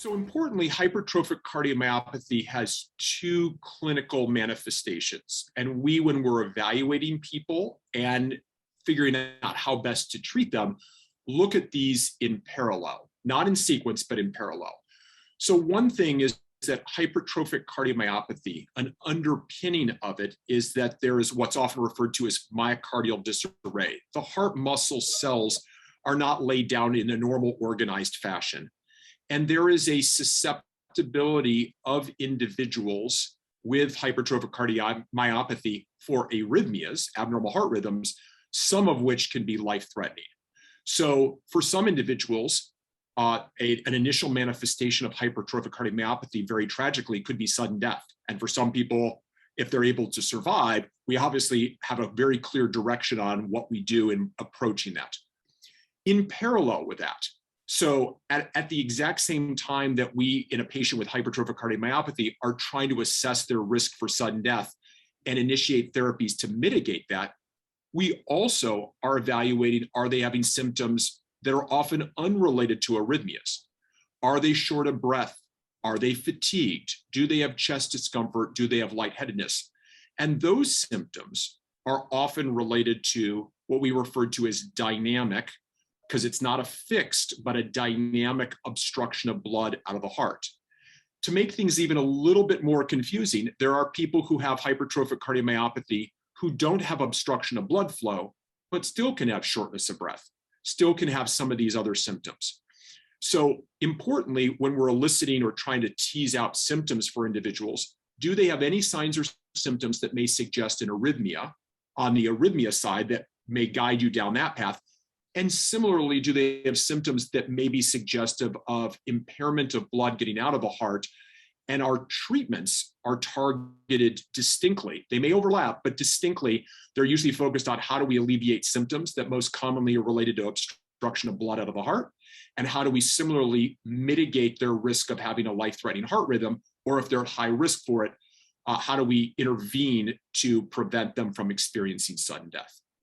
So importantly, hypertrophic cardiomyopathy has two clinical manifestations. And we, when we're evaluating people and figuring out how best to treat them, look at these in parallel, not in sequence, but in parallel. So one thing is that hypertrophic cardiomyopathy, an underpinning of it is that there is what's often referred to as myocardial disarray. The heart muscle cells are not laid down in a normal organized fashion. And there is a susceptibility of individuals with hypertrophic cardiomyopathy for arrhythmias, abnormal heart rhythms, some of which can be life-threatening. So for some individuals, an initial manifestation of hypertrophic cardiomyopathy, very tragically, could be sudden death. And for some people, if they're able to survive, we obviously have a very clear direction on what we do in approaching that. In parallel with that, so at the exact same time that we, in a patient with hypertrophic cardiomyopathy, are trying to assess their risk for sudden death and initiate therapies to mitigate that, we also are evaluating, are they having symptoms that are often unrelated to arrhythmias? Are they short of breath? Are they fatigued? Do they have chest discomfort? Do they have lightheadedness? And those symptoms are often related to what we refer to as dynamic, because it's not a fixed, but a dynamic obstruction of blood out of the heart. To make things even a little bit more confusing, there are people who have hypertrophic cardiomyopathy who don't have obstruction of blood flow, but still can have shortness of breath, still can have some of these other symptoms. So importantly, when we're eliciting or trying to tease out symptoms for individuals, do they have any signs or symptoms that may suggest an arrhythmia on the arrhythmia side that may guide you down that path? And similarly, do they have symptoms that may be suggestive of impairment of blood getting out of the heart? And our treatments are targeted distinctly. They may overlap, but distinctly, they're usually focused on how do we alleviate symptoms that most commonly are related to obstruction of blood out of the heart, and how do we similarly mitigate their risk of having a life-threatening heart rhythm, or if they're at high risk for it, how do we intervene to prevent them from experiencing sudden death?